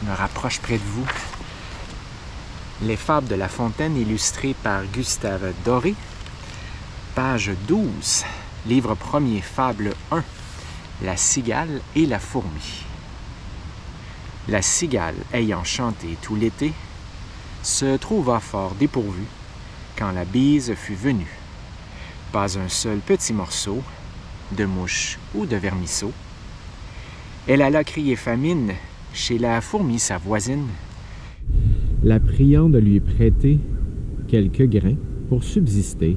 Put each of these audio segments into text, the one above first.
Je me rapproche près de vous. Les fables de La Fontaine illustrées par Gustave Doré. Page 12, livre 1er, fable 1. La cigale et la fourmi. La cigale, ayant chanté tout l'été, se trouva fort dépourvue quand la bise fut venue. Pas un seul petit morceau de mouche ou de vermisseau. Elle alla crier famine chez la fourmi sa voisine, la priant de lui prêter quelques grains pour subsister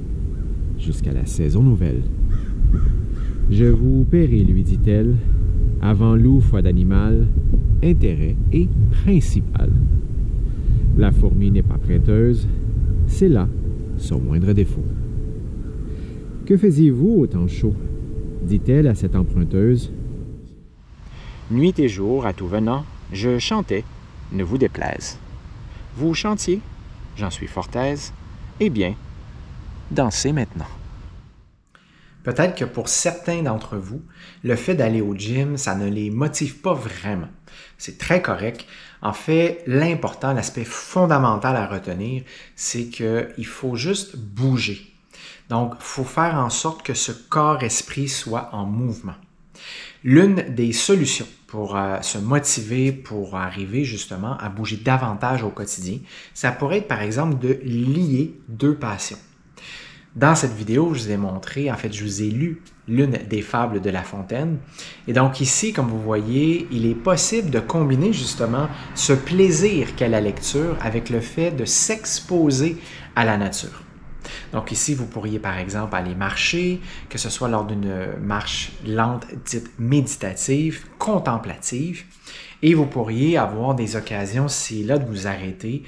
jusqu'à la saison nouvelle. « Je vous paierai, lui dit-elle, avant loup, foi d'animal, intérêt et principal. La fourmi n'est pas prêteuse, c'est là son moindre défaut. Que faisiez-vous au temps chaud? Dit-elle à cette emprunteuse. Nuit et jour, à tout venant, je chantais, ne vous déplaise. Vous chantiez, j'en suis fort aise, eh bien, dansez maintenant. Peut-être que pour certains d'entre vous, le fait d'aller au gym, ça ne les motive pas vraiment. C'est très correct. En fait, l'important, l'aspect fondamental à retenir, c'est qu'il faut juste bouger. Donc, il faut faire en sorte que ce corps-esprit soit en mouvement. L'une des solutions pour se motiver, pour arriver justement à bouger davantage au quotidien, ça pourrait être par exemple de lier deux passions. Dans cette vidéo, je vous ai montré, en fait, je vous ai lu l'une des fables de La Fontaine. Et donc ici, comme vous voyez, il est possible de combiner justement ce plaisir qu'est la lecture avec le fait de s'exposer à la nature. Donc ici, vous pourriez par exemple aller marcher, que ce soit lors d'une marche lente dite méditative, contemplative, et vous pourriez avoir des occasions, si là, de vous arrêter,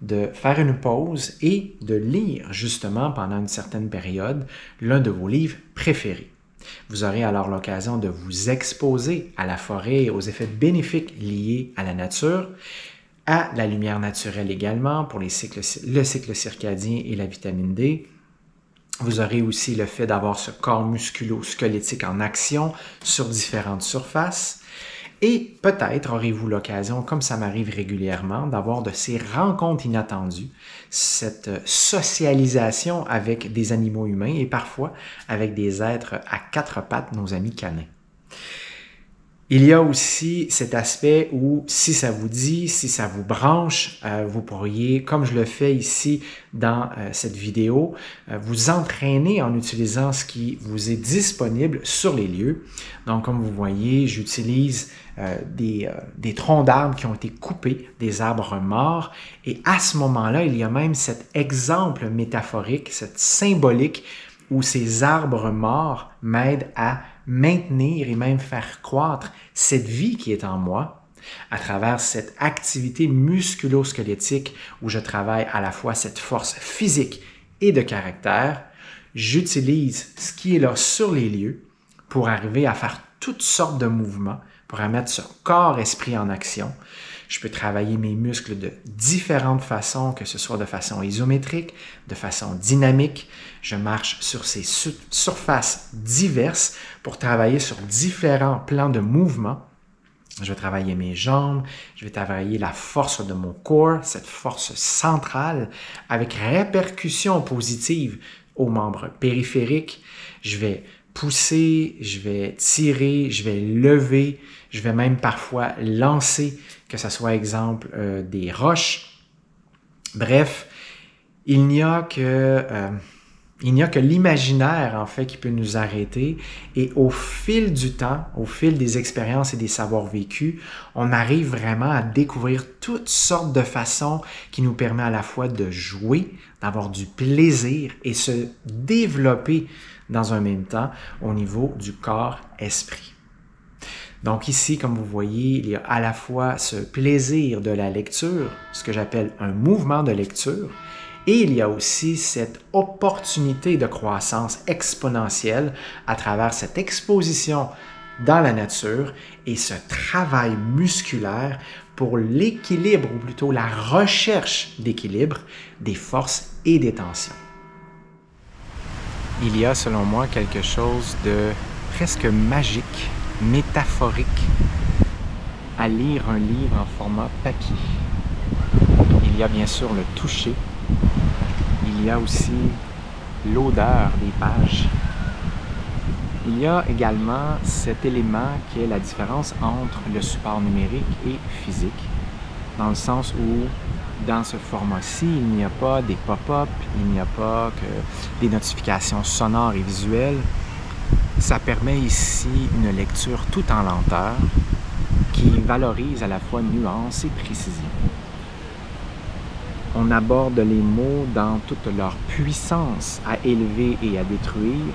de faire une pause et de lire justement pendant une certaine période l'un de vos livres préférés. Vous aurez alors l'occasion de vous exposer à la forêt et aux effets bénéfiques liés à la nature, à la lumière naturelle également pour le cycle circadien et la vitamine D. Vous aurez aussi le fait d'avoir ce corps musculo-squelettique en action sur différentes surfaces. Et peut-être aurez-vous l'occasion, comme ça m'arrive régulièrement, d'avoir de ces rencontres inattendues, cette socialisation avec des animaux humains et parfois avec des êtres à quatre pattes, nos amis canins. Il y a aussi cet aspect où, si ça vous dit, si ça vous branche, vous pourriez, comme je le fais ici dans cette vidéo, vous entraîner en utilisant ce qui vous est disponible sur les lieux. Donc, comme vous voyez, j'utilise des troncs d'arbres qui ont été coupés, des arbres morts, et à ce moment-là, il y a même cet exemple métaphorique, cette symbolique, où ces arbres morts m'aident à maintenir et même faire croître cette vie qui est en moi à travers cette activité musculo-squelettique où je travaille à la fois cette force physique et de caractère. J'utilise ce qui est là sur les lieux pour arriver à faire toutes sortes de mouvements, pour mettre ce corps-esprit en action. Je peux travailler mes muscles de différentes façons, que ce soit de façon isométrique, de façon dynamique. Je marche sur ces surfaces diverses pour travailler sur différents plans de mouvement. Je vais travailler mes jambes, je vais travailler la force de mon corps, cette force centrale, avec répercussions positives aux membres périphériques. Je vais pousser, je vais tirer, je vais lever, je vais même parfois lancer, que ce soit exemple des roches. Bref, il n'y a que l'imaginaire en fait qui peut nous arrêter et au fil du temps, au fil des expériences et des savoirs vécus, on arrive vraiment à découvrir toutes sortes de façons qui nous permettent à la fois de jouer, d'avoir du plaisir et se développer dans un même temps au niveau du corps-esprit. Donc ici, comme vous voyez, il y a à la fois ce plaisir de la lecture, ce que j'appelle un mouvement de lecture, et il y a aussi cette opportunité de croissance exponentielle à travers cette exposition dans la nature et ce travail musculaire pour l'équilibre, ou plutôt la recherche d'équilibre des forces et des tensions. Il y a, selon moi, quelque chose de presque magique, métaphorique, à lire un livre en format papier. Il y a bien sûr le toucher. Il y a aussi l'odeur des pages. Il y a également cet élément qui est la différence entre le support numérique et physique, dans le sens où dans ce format-ci, il n'y a pas des pop-up, il n'y a pas que des notifications sonores et visuelles. Ça permet ici une lecture tout en lenteur qui valorise à la fois nuance et précision. On aborde les mots dans toute leur puissance à élever et à détruire.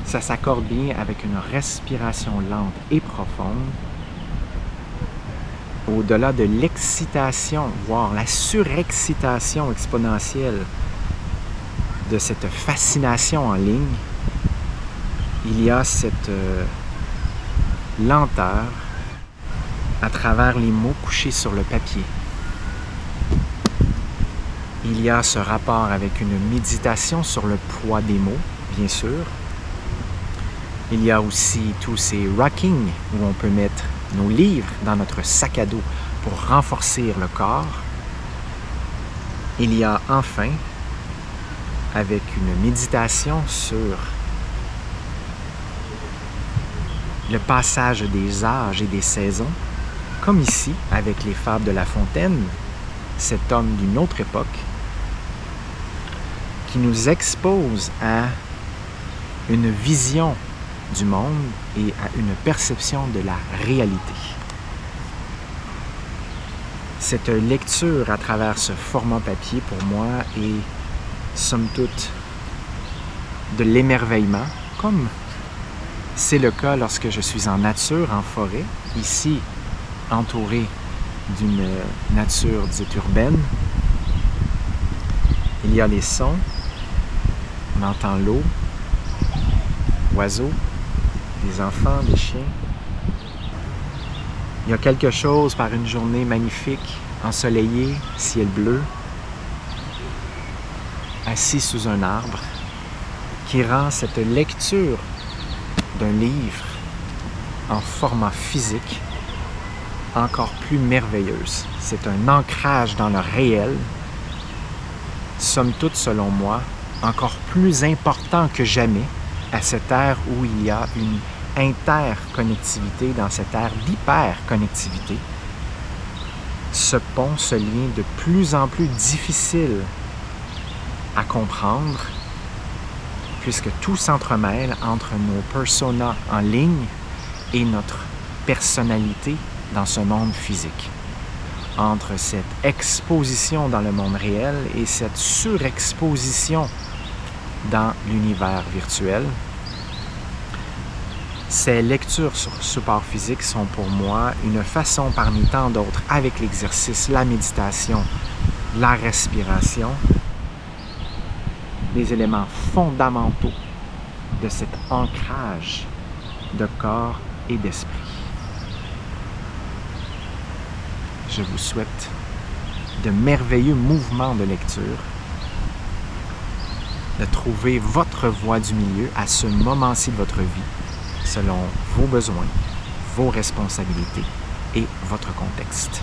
Ça s'accorde bien avec une respiration lente et profonde. Au-delà de l'excitation, voire la surexcitation exponentielle de cette fascination en ligne, il y a cette lenteur à travers les mots couchés sur le papier. Il y a ce rapport avec une méditation sur le poids des mots, bien sûr. Il y a aussi tous ces rackings où on peut mettre nos livres dans notre sac à dos pour renforcer le corps. Il y a enfin, avec une méditation sur le passage des âges et des saisons, comme ici avec les fables de La Fontaine, cet homme d'une autre époque qui nous expose à une vision du monde et à une perception de la réalité. Cette lecture à travers ce format papier, pour moi, est somme toute de l'émerveillement, comme c'est le cas lorsque je suis en nature, en forêt, ici entouré d'une nature dite urbaine. Il y a les sons, on entend l'eau, oiseaux, des enfants, des chiens. Il y a quelque chose par une journée magnifique, ensoleillée, ciel bleu, assis sous un arbre, qui rend cette lecture d'un livre en format physique encore plus merveilleuse. C'est un ancrage dans le réel, somme toute, selon moi, encore plus important que jamais à cette ère où il y a une interconnectivité, dans cette ère d'hyperconnectivité. Ce pont, ce lien de plus en plus difficile à comprendre, puisque tout s'entremêle entre nos personas en ligne et notre personnalité dans ce monde physique. Entre cette exposition dans le monde réel et cette surexposition dans l'univers virtuel. Ces lectures sur support physique sont pour moi une façon parmi tant d'autres, avec l'exercice, la méditation, la respiration, des éléments fondamentaux de cet ancrage de corps et d'esprit. Je vous souhaite de merveilleux mouvements de lecture, de trouver votre voie du milieu à ce moment-ci de votre vie, selon vos besoins, vos responsabilités et votre contexte.